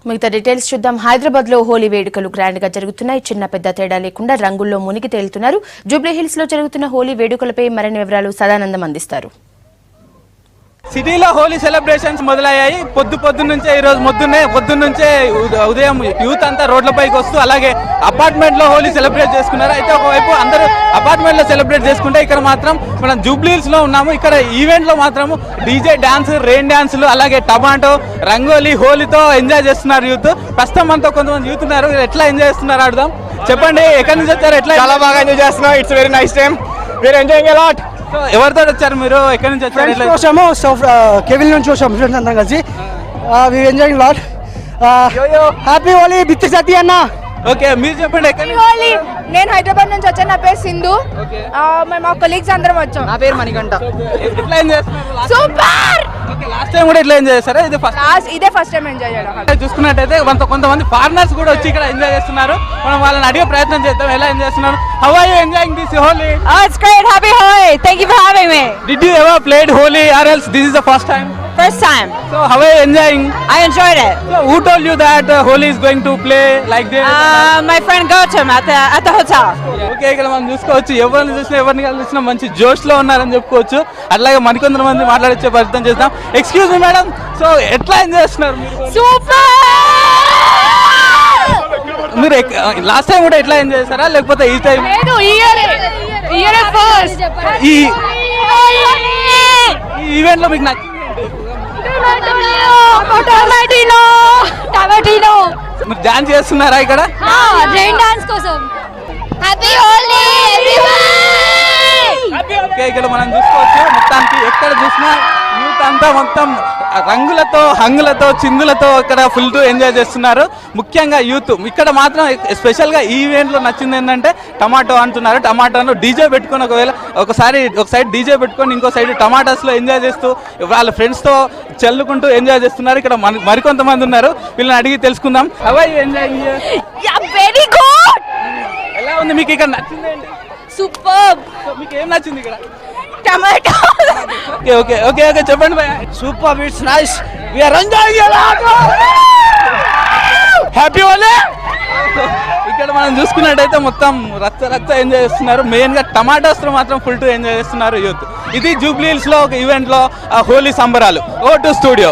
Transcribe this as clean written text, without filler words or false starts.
మిగతా డీటెయిల్స్ చూద్దాం. హైదరాబాద్ లో హోలీ వేడుకలు గ్రాండ్ గా జరుగుతున్నాయి. చిన్న పెద్ద తేడా లేకుండా రంగుల్లో మునిగి తేలుతున్నారు. జూబ్లీ హిల్స్ లో జరుగుతున్న హోలీ వేడుకలపై మరిన్ని వివరాలు సదానందం అందిస్తారు. సిటీలో హోలీ సెలబ్రేషన్స్ మొదలయ్యాయి. పొద్దున్నుంచే ఈ రోజు పొద్దున్నుంచే ఉదయం యూత్ అంతా రోడ్లపైకి వస్తూ అలాగే అపార్ట్మెంట్ లో హోలీ సెలబ్రేట్ చేసుకున్నారు. అయితే ఒకవైపు అందరూ అపార్ట్మెంట్ లో సెలబ్రేట్ చేసుకుంటే ఇక్కడ మాత్రం మనం జూబ్లీ హిల్స్ లో ఉన్నాము. ఇక్కడ ఈవెంట్ లో మాత్రం డీజే డాన్స్, రెయిన్ డాన్సులు అలాగే టమాటో రంగోలీ హోలీతో ఎంజాయ్ చేస్తున్నారు యూత్. ప్రస్తుతం మనతో కొంతమంది యూత్ ఉన్నారు. ఎట్లా ఎంజాయ్ చేస్తున్నారు అడుగుదాం. చెప్పండి, ఎక్కడి నుంచి వచ్చారు? ఎట్లా? చాలా బాగా ఎంజాయ్ చేస్తున్నాం. It's very nice time. We are enjoying a lot. ఎవరితో వచ్చారు మీరు? ఎక్కడి నుంచి వచ్చారు? కేవిల్ నుంచి వచ్చాము ఫ్రెండ్స్ అందరం కలిసి. వి ఎంజాయింగ్ లాట్. హ్యాపీ హోలీ బిత్తి సతీ అన్న. ఓకే, మీరు చెప్పండి ఎక్కడి హోలీ. నేను హైదరాబాద్ నుంచి వచ్చాను. నా పేరు సింధు. మేము మా కొలీగ్స్ అందరం వచ్చాం. నా పేరు మణికంఠ. ఎట్లా ఎంజాయ్ చేస్తున్నారు? సూపర్. లాస్ట్ టైం కూడా ఎట్లా ఎంజాయ్ చేస్తారా? ఇదే ఫస్ట్ టైం ఎంజాయ్ చేయడం. చూసుకున్నట్టయితే కొంతమంది ఫారినర్స్ కూడా వచ్చి ఇక్కడ ఎంజాయ్ చేస్తున్నారు. మనం వాళ్ళని అడిగే ప్రయత్నం చేద్దాం ఎలా ఎంజాయ్ చేస్తున్నారు. How are you enjoying this Holi? It's great. Happy Holi. Thank you for having me. Did you ever played Holi or else this is the first time? First time. So how are you enjoying? I enjoyed it. So who told you that Holi is going to play like this? My friend Gautam at the hotel. Okay, ఇక్కడ మనం చూసుకోవచ్చు. ఎవరిని చూసినా మంచి జోష్ లో ఉన్నారని చెప్పుకోవచ్చు. అట్లాగే మరికొంతమంది మాట్లాడించే ప్రయత్నం చేద్దాం. ఎక్స్క్యూజ్ మీ మేడం, సో ఎట్లా ఎంజాయ్ చేస్తున్నారు Super. మీరు? లాస్ట్ టైం కూడా ఎట్లా ఎంజాయ్ చేస్తారా లేకపోతే ఈ టైం? లేదు, ఇయర్ ఫస్ట్. ఈ ఈవెంట్ లో మీకు నచ్చింది? మీరు డాన్స్ చేస్తున్నారా ఇక్కడ? రెయిన్ డాన్స్ కోసం. హ్యాపీ హోలీ ఓకే, ఇక్కడ మనం చూసుకోవచ్చు. మొత్తానికి ఎక్కడ చూసినా యూత్ అంతా మొత్తం రంగులతో హంగులతో చిందులతో ఇక్కడ ఫుల్ టు ఎంజాయ్ చేస్తున్నారు. ముఖ్యంగా యూత్ ఇక్కడ మాత్రం స్పెషల్ గా ఈ ఈవెంట్ లో నచ్చింది ఏంటంటే టమాటో అంటున్నారు. టమాటాను డీజే పెట్టుకొని ఒక సైడ్ డీజే పెట్టుకొని ఇంకో సైడ్ టమాటాస్ లో ఎంజాయ్ చేస్తూ వాళ్ళ ఫ్రెండ్స్ తో చల్లుకుంటూ ఎంజాయ్ చేస్తున్నారు. ఇక్కడ మరికొంతమంది ఉన్నారు, వీళ్ళని అడిగి తెలుసుకుందాం. How are you enjoying here? Very good. ఎలా ఉంది మీకు? ఇక్కడ నచ్చింది ఏంటి? సూపర్. మీకు ఏం నచ్చింది ఇక్కడ? Tomato. Okay okay okay okay చెప్పండి భయ్యా. Super, it's nice. We are enjoying a lot. Happy Holi. ఇక్కడ మనం చూసుకున్నట్టయితే మొత్తం రచ్చ ఎంజాయ్ చేస్తున్నారు. మెయిన్ గా టమాటాస్ తో మాత్రం ఫుల్ టు ఎంజాయ్ చేస్తున్నారు యూత్. ఇది జూబ్లీ హిల్స్ లో ఒక ఈవెంట్ లో హోలీ సంబరాలు. ఓ టు స్టూడియో.